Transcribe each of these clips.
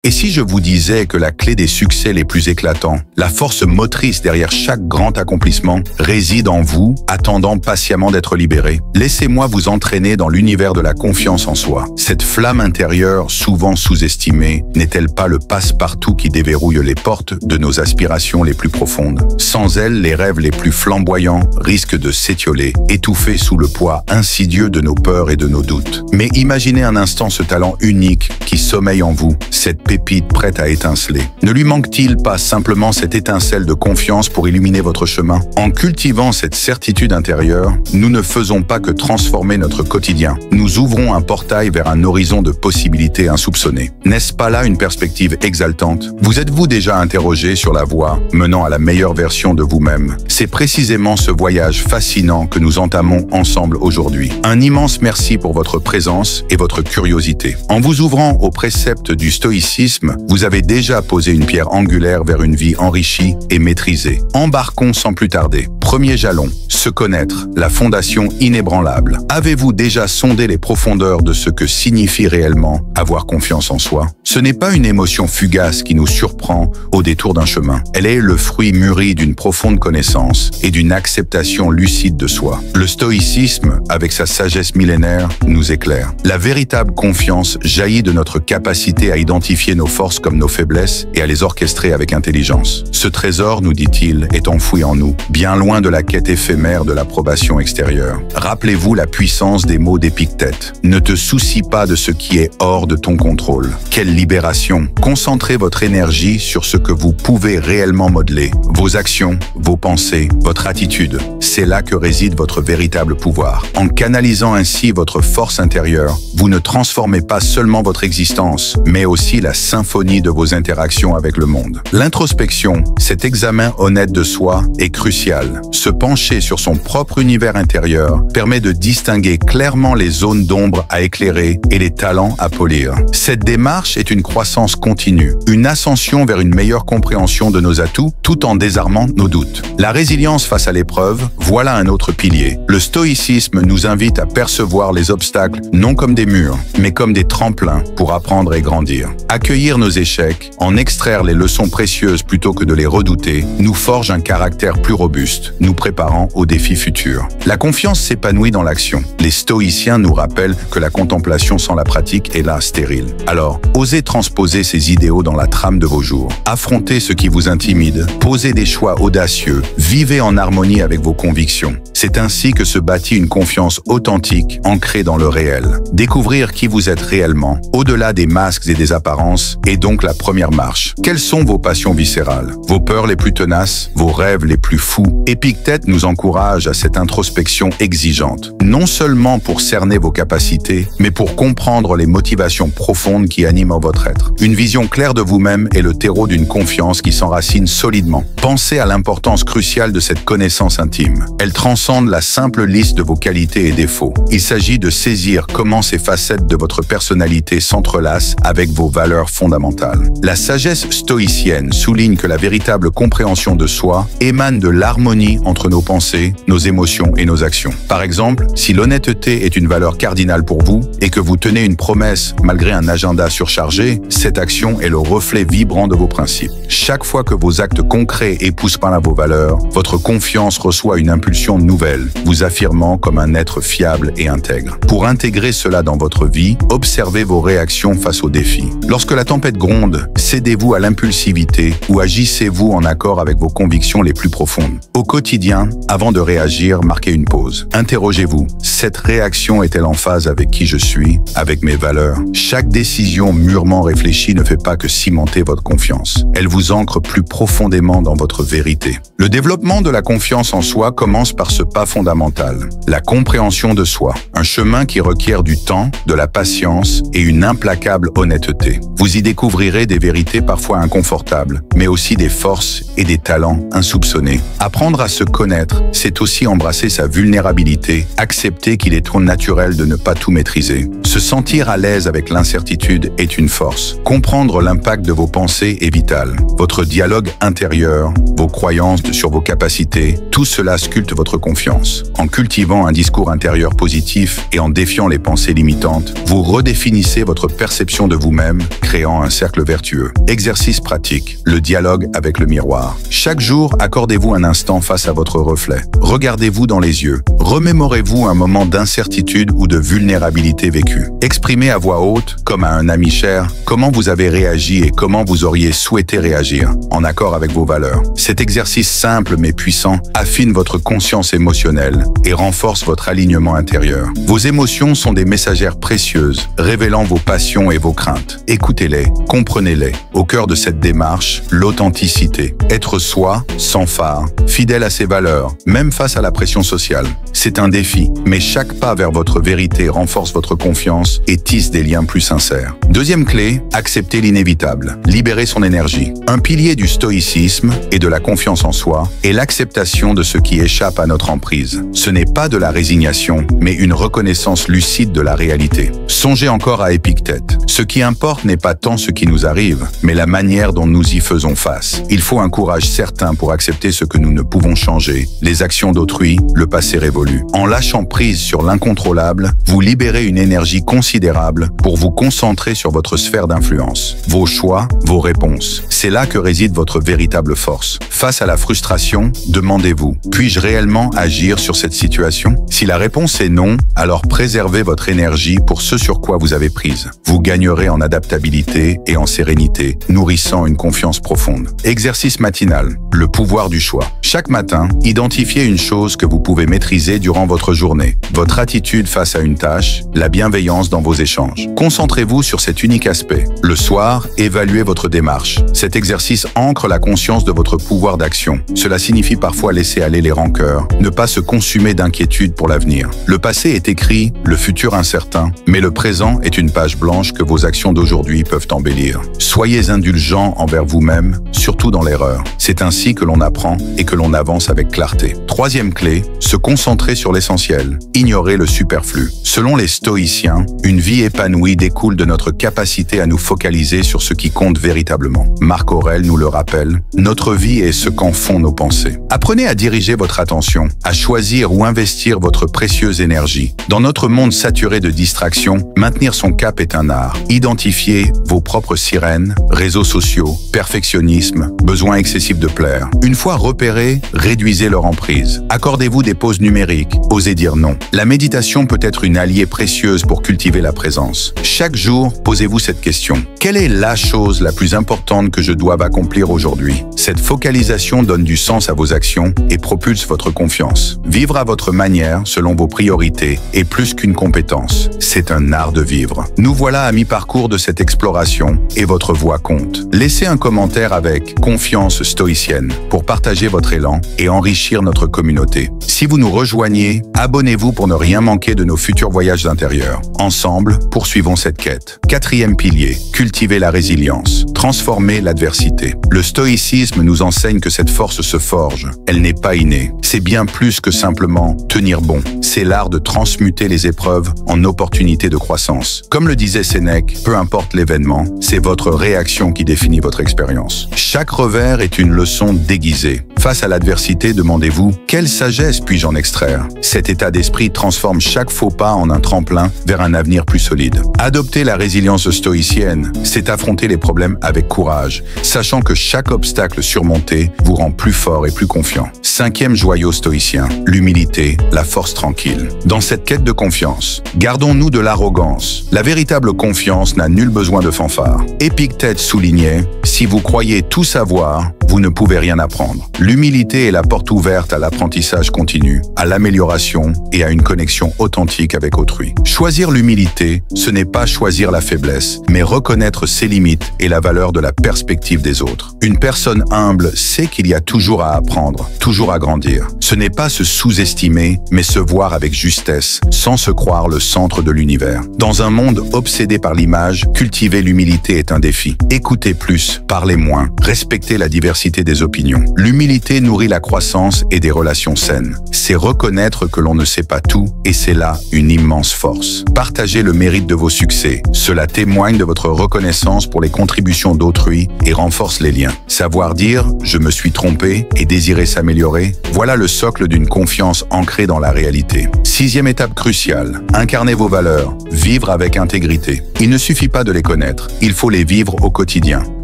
Et si je vous disais que la clé des succès les plus éclatants, la force motrice derrière chaque grand accomplissement, réside en vous, attendant patiemment d'être libéré? Laissez-moi vous entraîner dans l'univers de la confiance en soi. Cette flamme intérieure, souvent sous-estimée, n'est-elle pas le passe-partout qui déverrouille les portes de nos aspirations les plus profondes? Sans elle, les rêves les plus flamboyants risquent de s'étioler, étouffés sous le poids insidieux de nos peurs et de nos doutes. Mais imaginez un instant ce talent unique qui sommeille en vous, cette pépite prête à étinceler. Ne lui manque-t-il pas simplement cette étincelle de confiance pour illuminer votre chemin? En cultivant cette certitude intérieure, nous ne faisons pas que transformer notre quotidien. Nous ouvrons un portail vers un horizon de possibilités insoupçonnées. N'est-ce pas là une perspective exaltante? Vous êtes-vous déjà interrogé sur la voie menant à la meilleure version de vous-même? C'est précisément ce voyage fascinant que nous entamons ensemble aujourd'hui. Un immense merci pour votre présence et votre curiosité. En vous ouvrant aux préceptes du stoïcisme, vous avez déjà posé une pierre angulaire vers une vie enrichie et maîtrisée. Embarquons sans plus tarder. Premier jalon, se connaître, la fondation inébranlable. Avez-vous déjà sondé les profondeurs de ce que signifie réellement avoir confiance en soi? Ce n'est pas une émotion fugace qui nous surprend au détour d'un chemin. Elle est le fruit mûri d'une profonde connaissance et d'une acceptation lucide de soi. Le stoïcisme, avec sa sagesse millénaire, nous éclaire. La véritable confiance jaillit de notre capacité à identifier nos forces comme nos faiblesses et à les orchestrer avec intelligence. Ce trésor, nous dit-il, est enfoui en nous, bien loin de la quête éphémère de l'approbation extérieure. Rappelez-vous la puissance des mots d'Épictète. Ne te soucie pas de ce qui est hors de ton contrôle. Quelle libération! Concentrez votre énergie sur ce que vous pouvez réellement modeler. Vos actions, vos pensées, votre attitude. C'est là que réside votre véritable pouvoir. En canalisant ainsi votre force intérieure, vous ne transformez pas seulement votre existence, mais aussi la symphonie de vos interactions avec le monde. L'introspection, cet examen honnête de soi, est crucial. Se pencher sur son propre univers intérieur permet de distinguer clairement les zones d'ombre à éclairer et les talents à polir. Cette démarche est une croissance continue, une ascension vers une meilleure compréhension de nos atouts tout en désarmant nos doutes. La résilience face à l'épreuve, voilà un autre pilier. Le stoïcisme nous invite à percevoir les obstacles non comme des murs, mais comme des tremplins pour apprendre et grandir. Accueillir nos échecs, en extraire les leçons précieuses plutôt que de les redouter, nous forge un caractère plus robuste, nous préparant aux défis futurs. La confiance s'épanouit dans l'action. Les stoïciens nous rappellent que la contemplation sans la pratique est là stérile. Alors, osez transposer ces idéaux dans la trame de vos jours. Affrontez ce qui vous intimide, posez des choix audacieux, vivez en harmonie avec vos convictions. C'est ainsi que se bâtit une confiance authentique, ancrée dans le réel. Découvrir qui vous êtes réellement, au-delà des masques et des apparences, est donc la première marche. Quelles sont vos passions viscérales, vos peurs les plus tenaces, vos rêves les plus fous? Épictète nous encourage à cette introspection exigeante, non seulement pour cerner vos capacités, mais pour comprendre les motivations profondes qui animent votre être. Une vision claire de vous-même est le terreau d'une confiance qui s'enracine solidement. Pensez à l'importance cruciale de cette connaissance intime. Elle transcende la simple liste de vos qualités et défauts. Il s'agit de saisir comment ces facettes de votre personnalité s'entrelacent avec vos valeurs fondamentales. La sagesse stoïcienne souligne que la véritable compréhension de soi émane de l'harmonie entre nos pensées, nos émotions et nos actions. Par exemple, si l'honnêteté est une valeur cardinale pour vous et que vous tenez une promesse malgré un agenda surchargé, cette action est le reflet vibrant de vos principes. Chaque fois que vos actes concrets épousent par là vos valeurs, votre confiance reçoit une impulsion nouvelle, vous affirmant comme un être fiable et intègre. Pour intégrer cela dans votre vie, observez vos réactions face aux défis. Lorsque la tempête gronde, cédez-vous à l'impulsivité ou agissez-vous en accord avec vos convictions les plus profondes? Au quotidien, avant de réagir, marquez une pause. Interrogez-vous, cette réaction est-elle en phase avec qui je suis, avec mes valeurs? Chaque décision mûrement réfléchie ne fait pas que cimenter votre confiance. Elle vous ancre plus profondément dans votre vérité. Le développement de la confiance en soi commence par ce pas fondamental, la compréhension de soi. Un chemin qui requiert du temps, de la patience et une implacable honnêteté. Vous y découvrirez des vérités parfois inconfortables, mais aussi des forces et des talents insoupçonnés. Apprendre à se connaître, c'est aussi embrasser sa vulnérabilité, accepter qu'il est trop naturel de ne pas tout maîtriser. Se sentir à l'aise avec l'incertitude est une force. Comprendre l'impact de vos pensées est vital. Votre dialogue intérieur, vos croyances sur vos capacités, tout cela sculpte votre confiance. En cultivant un discours intérieur positif et en défiant les pensées limitantes, vous redéfinissez votre perception de vous-même, créant un cercle vertueux. Exercice pratique, le dialogue avec le miroir. Chaque jour, accordez-vous un instant face à votre reflet. Regardez-vous dans les yeux. Remémorez-vous un moment d'incertitude ou de vulnérabilité vécue. Exprimez à voix haute, comme à un ami cher, comment vous avez réagi et comment vous auriez souhaité réagir, en accord avec vos valeurs. Cet exercice simple mais puissant affine votre conscience émotionnelle et renforce votre alignement intérieur. Vos émotions sont des messagères précieuses, révélant vos passions et vos craintes. Écoutez-les, comprenez-les. Au cœur de cette démarche, l'authenticité. Être soi, sans phare, fidèle à ses valeurs, même face à la pression sociale. C'est un défi, mais chaque pas vers votre vérité renforce votre confiance et tisse des liens plus sincères. Deuxième clé, accepter l'inévitable. Libérer son énergie. Un pilier du stoïcisme et de la confiance en soi est l'acceptation de ce qui échappe à notre emprise. Ce n'est pas de la résignation, mais une reconnaissance lucide de la réalité. Songez encore à Épictète. Ce qui importe n'est pas tant ce qui nous arrive, mais la manière dont nous y faisons face. Il faut un courage certain pour accepter ce que nous ne pouvons changer, les actions d'autrui, le passé révolu. En lâchant prise sur l'incontrôlable, vous libérez une énergie considérable pour vous concentrer sur votre sphère d'influence, vos choix, vos réponses. C'est là que réside votre véritable force. Face à la frustration, demandez-vous, puis-je réellement agir sur cette situation? Si la réponse est non, alors préservez votre énergie pour ce sur quoi vous avez prise. Vous gagnerez en adaptabilité et en sérénité, nourrissant une confiance profonde. Exercice matinal, le pouvoir du choix. Chaque matin, identifiez une chose que vous pouvez maîtriser durant votre journée. Votre attitude face à une tâche, la bienveillance dans vos échanges. Concentrez-vous sur cet unique aspect. Le soir, évaluez votre démarche. Cet exercice ancre la conscience de votre pouvoir d'action. Cela signifie parfois laisser aller les rancœurs, ne pas se consumer d'inquiétude pour l'avenir. Le passé est écrit, le futur incertain, mais le présent est une page blanche que vos actions d'aujourd'hui peuvent embellir. Soyez indulgents envers vous-même, surtout dans l'erreur. C'est ainsi que l'on apprend et que l'on avance avec clarté. Troisième clé, se concentrer sur l'essentiel. Ignorer le superflu. Selon les stoïciens, une vie épanouie découle de notre capacité à nous focaliser sur ce qui compte véritablement. Marc Aurèle nous le rappelle, notre vie est ce qu'en font nos pensées. Apprenez à diriger votre attention, à choisir ou investir votre précieuse énergie. Dans notre monde saturé de distractions, maintenir son cap est un art. Identifiez vos propres sirènes, réseaux sociaux, perfectionnisme, besoin excessif de plaire. Une fois repérés, réduisez leur emprise. Accordez-vous des pauses numériques, osez dire non. La méditation peut être une alliée précieuse pour cultiver la présence. Chaque jour, posez-vous cette question. Quelle est la chose la plus importante que je doive accomplir aujourd'hui? Cette focalisation donne du sens à vos actions et propulse votre confiance. Vivre à votre manière, selon vos priorités, est plus qu'une compétence. C'est un art de vivre. Nous voilà à mi-parcours de cette exploration et votre voix compte. Laissez un commentaire avec « Confiance stoïcienne » pour partager votre élan et enrichir notre communauté. Si vous nous rejoignez, abonnez-vous pour ne rien manquer de nos futurs voyages intérieurs. Ensemble, poursuivons cette quête. Quatrième pilier, cultiver la résilience, transformer l'adversité. Le stoïcisme nous enseigne que cette force se forge. Elle n'est pas innée. C'est bien plus que simplement tenir bon. C'est l'art de transmuter les épreuves en opportunités de croissance. Comme le disait Sénèque, peu importe l'événement, c'est votre réaction qui définit votre expérience. Chaque revers est une leçon déguisée. Face à l'adversité, demandez-vous « Quelle sagesse puis-je en extraire ?» Cet état d'esprit transforme chaque faux pas en un tremplin vers un avenir plus solide. Adopter la résilience stoïcienne, c'est affronter les problèmes avec courage, sachant que chaque obstacle surmonté vous rend plus fort et plus confiant. Cinquième joyau stoïcien, l'humilité, la force tranquille. Dans cette quête de confiance, gardons-nous de l'arrogance. La véritable confiance n'a nul besoin de fanfare. Épictète soulignait « Si vous croyez tout savoir, vous ne pouvez rien apprendre ». L'humilité est la porte ouverte à l'apprentissage continu, à l'amélioration et à une connexion authentique avec autrui. Choisir l'humilité, ce n'est pas choisir la faiblesse, mais reconnaître ses limites et la valeur de la perspective des autres. Une personne humble sait qu'il y a toujours à apprendre, toujours à grandir. Ce n'est pas se sous-estimer, mais se voir avec justesse, sans se croire le centre de l'univers. Dans un monde obsédé par l'image, cultiver l'humilité est un défi. Écoutez plus, parlez moins, respectez la diversité diversité des opinions. L'humilité nourrit la croissance et des relations saines. C'est reconnaître que l'on ne sait pas tout et c'est là une immense force. Partagez le mérite de vos succès. Cela témoigne de votre reconnaissance pour les contributions d'autrui et renforce les liens. Savoir dire « je me suis trompé » et désirer s'améliorer, voilà le socle d'une confiance ancrée dans la réalité. Sixième étape cruciale, incarnez vos valeurs, vivre avec intégrité. Il ne suffit pas de les connaître, il faut les vivre au quotidien.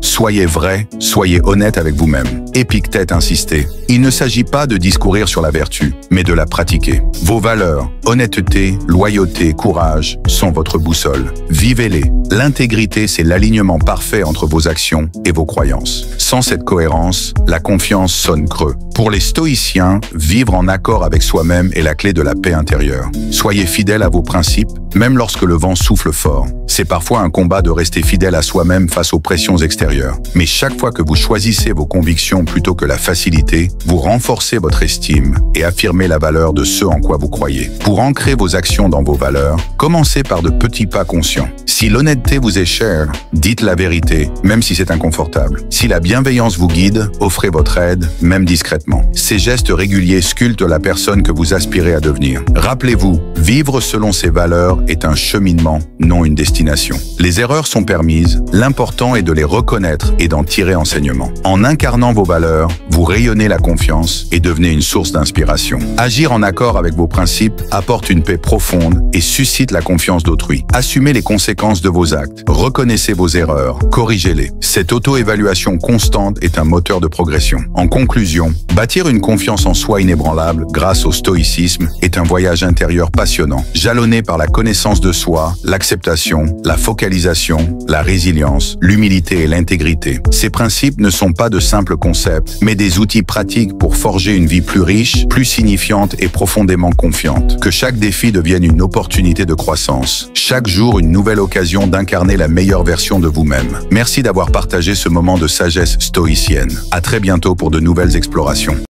Soyez vrai, soyez honnête avec vous-même. Épictète insistait. Il ne s'agit pas de discourir sur la vertu, mais de la pratiquer. Vos valeurs, honnêteté, loyauté, courage, sont votre boussole. Vivez-les. L'intégrité, c'est l'alignement parfait entre vos actions et vos croyances. Sans cette cohérence, la confiance sonne creux. Pour les stoïciens, vivre en accord avec soi-même est la clé de la paix intérieure. Soyez fidèles à vos principes, même lorsque le vent souffle fort. C'est parfois un combat de rester fidèle à soi-même face aux pressions extérieures. Mais chaque fois que vous choisissez vos convictions plutôt que la facilité, vous renforcez votre estime et affirmez la valeur de ce en quoi vous croyez. Pour ancrer vos actions dans vos valeurs, commencez par de petits pas conscients. Si l'honnêteté vous est chère, dites la vérité, même si c'est inconfortable. Si la bienveillance vous guide, offrez votre aide, même discrètement. Ces gestes réguliers sculptent la personne que vous aspirez à devenir. Rappelez-vous, vivre selon ses valeurs est un cheminement, non une destination. Les erreurs sont permises, l'important est de les reconnaître et d'en tirer enseignement. En incarnant vos valeurs, vous rayonnez la confiance et devenez une source d'inspiration. Agir en accord avec vos principes apporte une paix profonde et suscite la confiance d'autrui. Assumez les conséquences de vos actes, reconnaissez vos erreurs, corrigez-les. Cette auto-évaluation constante est un moteur de progression. En conclusion, bâtir une confiance en soi inébranlable grâce au stoïcisme est un voyage intérieur passionnant, jalonné par la connaissance de soi, l'acceptation, la focalisation, la résilience, l'humilité et l'intégrité. Ces principes ne sont pas de simples concepts, mais des outils pratiques pour forger une vie plus riche, plus signifiante et profondément confiante. Que chaque défi devienne une opportunité de croissance. Chaque jour, une nouvelle occasion d'incarner la meilleure version de vous-même. Merci d'avoir partagé ce moment de sagesse stoïcienne. À très bientôt pour de nouvelles explorations.